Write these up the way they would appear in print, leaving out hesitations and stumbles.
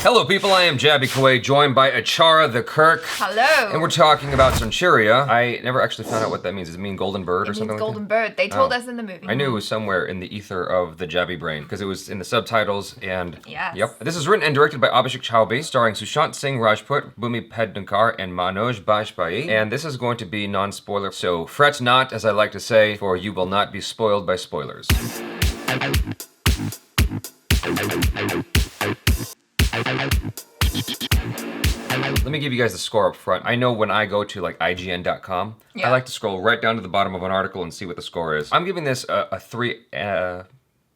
Hello people, I am Jaby KOAY, joined by ACHARA, the KIRK. Hello. And we're talking about SONCHIRIYA. I never actually found out what that means. Does it mean golden bird or something like that? Golden bird. They told us in the movie. I knew it was somewhere in the ether of the Jaby brain, because it was in the subtitles and... Yes. Yep. This is written and directed by Avijit Chowdary, starring Sushant, Singh, Rajput, Bhumi Pednekar, and Manoj Bajpayee. And this is going to be non-spoiler, so fret not, as I like to say, for you will not be spoiled by spoilers. Let me give you guys the score up front. I know when I go to like IGN.com, I like to scroll right down to the bottom of an article and see what the score is. I'm giving this a 3 out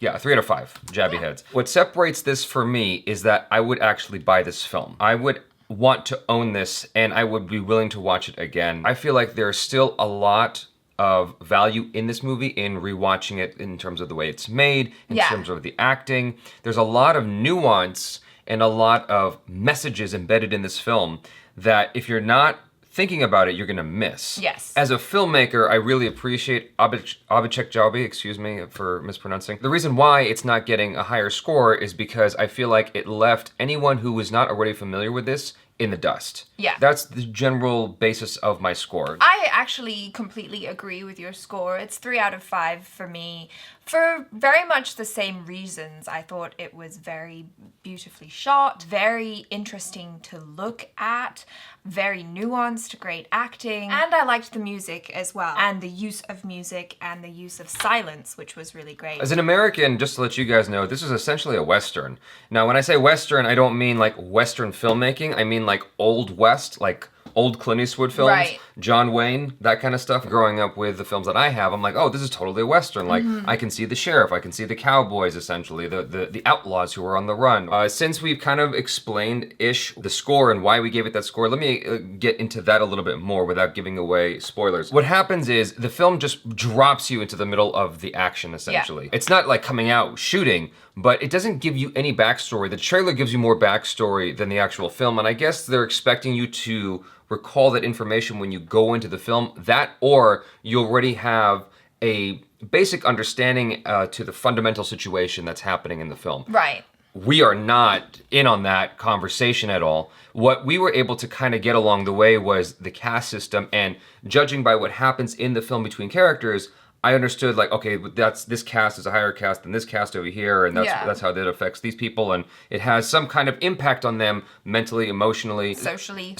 of 5 Jaby heads. What separates this for me is that I would actually buy this film. I would want to own this and I would be willing to watch it again. I feel like there's still a lot of value in this movie in rewatching it in terms of the way it's made, in terms of the acting. There's a lot of nuance and a lot of messages embedded in this film that if you're not thinking about it, you're gonna miss. Yes. As a filmmaker, I really appreciate Avijit Chowdary, excuse me for mispronouncing. The reason why it's not getting a higher score is because I feel like it left anyone who was not already familiar with this in the dust. Yeah. That's the general basis of my score. I actually completely agree with your score. It's 3 out of 5 for me. For very much the same reasons. I thought it was very beautifully shot, very interesting to look at, very nuanced, great acting, and I liked the music as well, and the use of music and the use of silence, which was really great. As an American, just to let you guys know, this is essentially a Western. Now, when I say Western, I don't mean like Western filmmaking, I mean like Old West, like old Clint Eastwood films, John Wayne, that kind of stuff. Growing up with the films that I have, I'm like, oh, this is totally a Western. Like, I can see the sheriff, I can see the cowboys, essentially, the outlaws who are on the run. Since we've kind of explained-ish the score and why we gave it that score, let me get into that a little bit more without giving away spoilers. What happens is the film just drops you into the middle of the action, essentially. It's not like coming out shooting, but it doesn't give you any backstory. The trailer gives you more backstory than the actual film, and I guess they're expecting you to recall that information when you go into the film, that or you already have a basic understanding to the fundamental situation that's happening in the film. Right. We are not in on that conversation at all. What we were able to kind of get along the way was the cast system, and judging by what happens in the film between characters, I understood like, okay, this cast is a higher cast than this cast over here, and that's how that affects these people, and it has some kind of impact on them mentally, emotionally. Socially,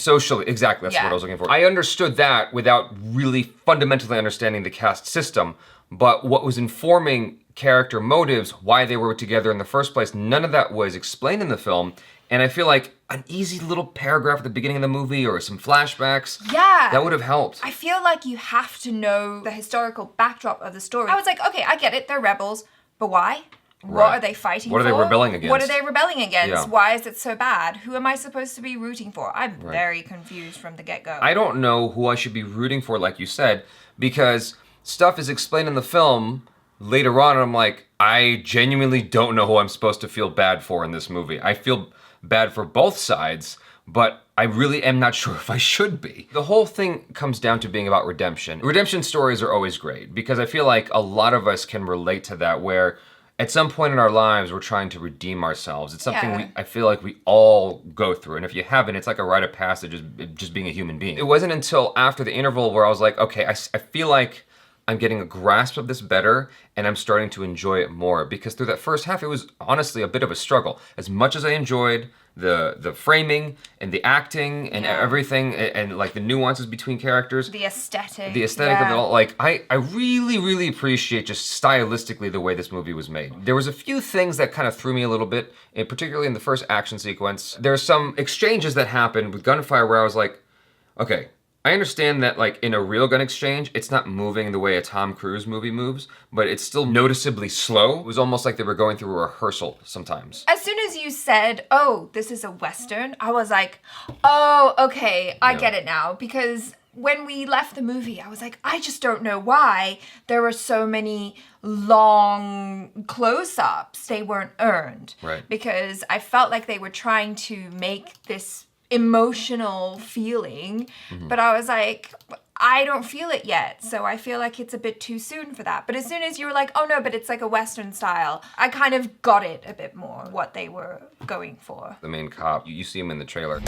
exactly, that's what I was looking for. I understood that without really fundamentally understanding the cast system, but what was informing character motives, why they were together in the first place, none of that was explained in the film. And I feel like an easy little paragraph at the beginning of the movie or some flashbacks, that would have helped. I feel like you have to know the historical backdrop of the story. I was like, okay, I get it, they're rebels, but why? What are they fighting for? What are they rebelling against? What are they rebelling against? Why is it so bad? Who am I supposed to be rooting for? I'm very confused from the get-go. I don't know who I should be rooting for, like you said, because stuff is explained in the film later on, and I'm like, I genuinely don't know who I'm supposed to feel bad for in this movie. I feel bad for both sides, but I really am not sure if I should be. The whole thing comes down to being about redemption. Redemption stories are always great because I feel like a lot of us can relate to that, where at some point in our lives we're trying to redeem ourselves. It's something I feel like we all go through, and if you haven't, it's like a rite of passage, just being a human being. It wasn't until after the interval where I was like, okay, I feel like I'm getting a grasp of this better, and I'm starting to enjoy it more, because through that first half, it was honestly a bit of a struggle. As much as I enjoyed the framing and the acting and everything, and like the nuances between characters. The aesthetic of it all, like I really, really appreciate just stylistically the way this movie was made. There was a few things that kind of threw me a little bit, and particularly in the first action sequence. There's some exchanges that happened with gunfire where I was like, okay, I understand that like in a real gun exchange, it's not moving the way a Tom Cruise movie moves, but it's still noticeably slow. It was almost like they were going through a rehearsal sometimes. As soon as you said, oh, this is a Western, I was like, oh, okay, I get it now. Because when we left the movie, I was like, I just don't know why there were so many long close-ups. They weren't earned. Right. Because I felt like they were trying to make this emotional feeling, but I was like, I don't feel it yet, so I feel like it's a bit too soon for that. But as soon as you were like, oh no, but it's like a Western style, I kind of got it a bit more, what they were going for. The main cop, you see him in the trailer.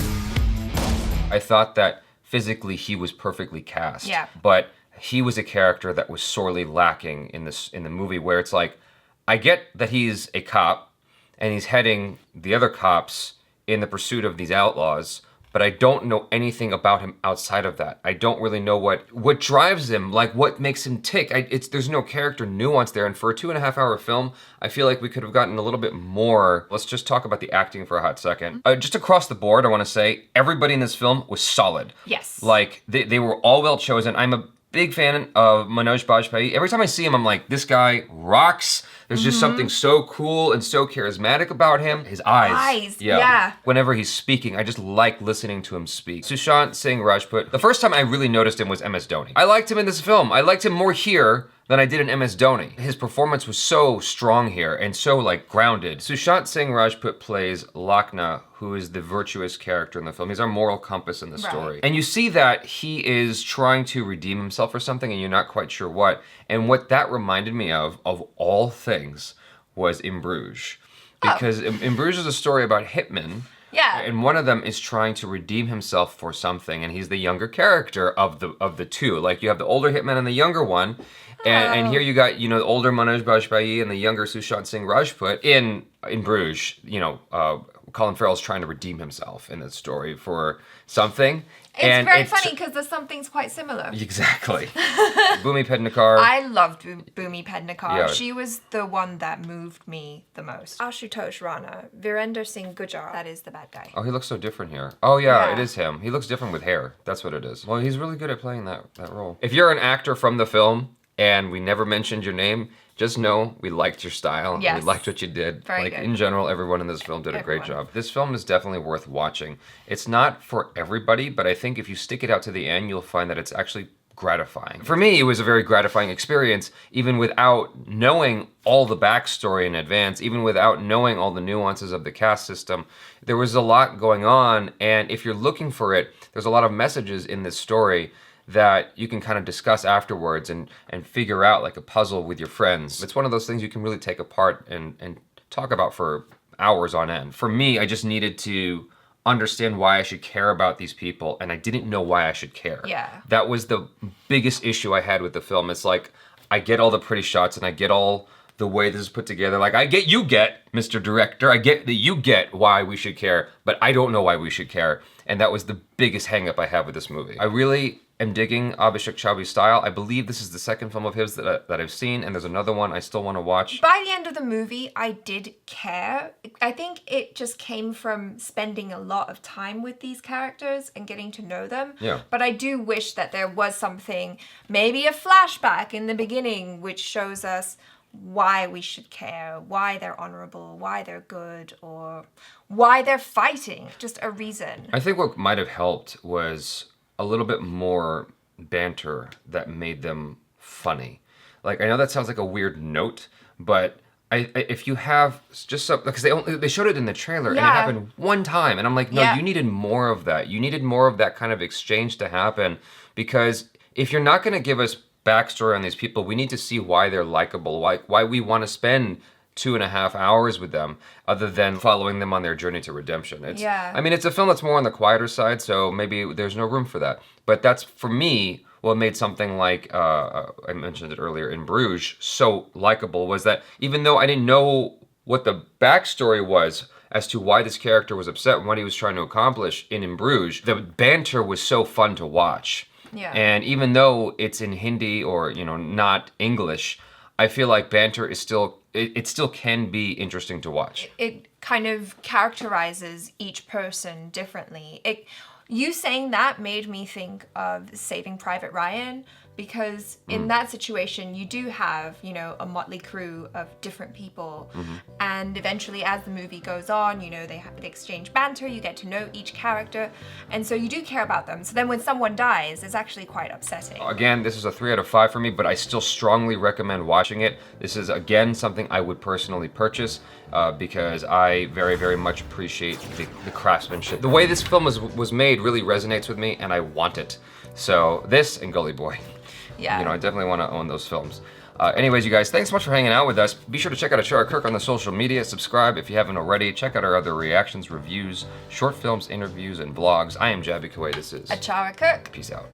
I thought that physically he was perfectly cast. Yeah. But he was a character that was sorely lacking in the movie, where it's like, I get that he's a cop and he's heading the other cops in the pursuit of these outlaws, but I don't know anything about him outside of that. I don't really know what drives him, like what makes him tick. There's no character nuance there, and for a 2.5-hour film, I feel like we could have gotten a little bit more. Let's just talk about the acting for a hot second. Just across the board, I want to say everybody in this film was solid. Yes. Like they were all well chosen. I'm a big fan of Manoj Bajpayee. Every time I see him, I'm like, this guy rocks. There's just something so cool and so charismatic about him. His eyes. Yeah. Whenever he's speaking, I just like listening to him speak. Sushant Singh Rajput. The first time I really noticed him was MS Dhoni. I liked him in this film. I liked him more here than I did in MS Dhoni. His performance was so strong here and so like grounded. Sushant Singh Rajput plays Lakhna, who is the virtuous character in the film. He's our moral compass in the story. And you see that he is trying to redeem himself for something and you're not quite sure what. And what that reminded me of all things, was In Bruges. Because In Bruges is a story about hitmen. Yeah. And one of them is trying to redeem himself for something, and he's the younger character of the two. Like, you have the older hitman and the younger one. And here you got, the older Manoj Bajpayee and the younger Sushant Singh Rajput. In Bruges, Colin Farrell's trying to redeem himself in this story for something. It's very funny because the something's quite similar. Exactly. Bhumi Pednekar. I loved Bhumi Pednekar. Yeah. She was the one that moved me the most. Ashutosh Rana, Veerendra Singh Gujjar. That is the bad guy. Oh, he looks so different here. Oh, yeah, it is him. He looks different with hair. That's what it is. Well, he's really good at playing that role. If you're an actor from the film and we never mentioned your name, just know we liked your style. Yes. We liked what you did. Very good. In general, everyone in this film did a great job. This film is definitely worth watching. It's not for everybody, but I think if you stick it out to the end, you'll find that it's actually gratifying. For me, it was a very gratifying experience, even without knowing all the backstory in advance, even without knowing all the nuances of the caste system. There was a lot going on, and if you're looking for it, there's a lot of messages in this story that you can kind of discuss afterwards and figure out like a puzzle with your friends. It's one of those things you can really take apart and talk about for hours on end. For me, I just needed to understand why I should care about these people, and I didn't know why I should care. Yeah. That was the biggest issue I had with the film. It's like, I get all the pretty shots and I get all the way this is put together. Like, you get, Mr. Director, I get that you get why we should care, but I don't know why we should care. And that was the biggest hang up I have with this movie. I really am digging Abhishek Chaube's style. I believe this is the second film of his that I've seen, and there's another one I still want to watch. By the end of the movie, I did care. I think it just came from spending a lot of time with these characters and getting to know them. Yeah. But I do wish that there was something, maybe a flashback in the beginning, which shows us why we should care, why they're honorable, why they're good, or why they're fighting. Just a reason. I think what might have helped was a little bit more banter that made them funny. Like, I know that sounds like a weird note, but if you have just some, because they showed it in the trailer and it happened one time, and I'm like, no, you needed more of that. You needed more of that kind of exchange to happen, because if you're not going to give us backstory on these people, we need to see why they're likable, why we want to spend 2.5 hours with them, other than following them on their journey to redemption. I mean, it's a film that's more on the quieter side, so maybe there's no room for that. But that's, for me, what made something like, I mentioned it earlier, In Bruges, so likable, was that even though I didn't know what the backstory was as to why this character was upset and what he was trying to accomplish in Bruges, the banter was so fun to watch. Yeah. And even though it's in Hindi or, not English, I feel like banter is still, it still can be interesting to watch. It kind of characterizes each person differently. You saying that made me think of Saving Private Ryan, because in that situation you do have, you know, a motley crew of different people, and eventually as the movie goes on, you know, they exchange banter, you get to know each character, and so you do care about them. So then when someone dies, it's actually quite upsetting. Again, this is a 3 out of 5 for me, but I still strongly recommend watching it. This is, again, something I would personally purchase because I very, very much appreciate the craftsmanship. The way this film was made really resonates with me, and I want it. So this and Gully Boy. Yeah. You know, I definitely want to own those films. Anyways, you guys, thanks so much for hanging out with us. Be sure to check out ACHARA KIRK on the social media. Subscribe if you haven't already. Check out our other reactions, reviews, short films, interviews, and blogs. I am Jaby KOAY. This is ACHARA KIRK. Peace out.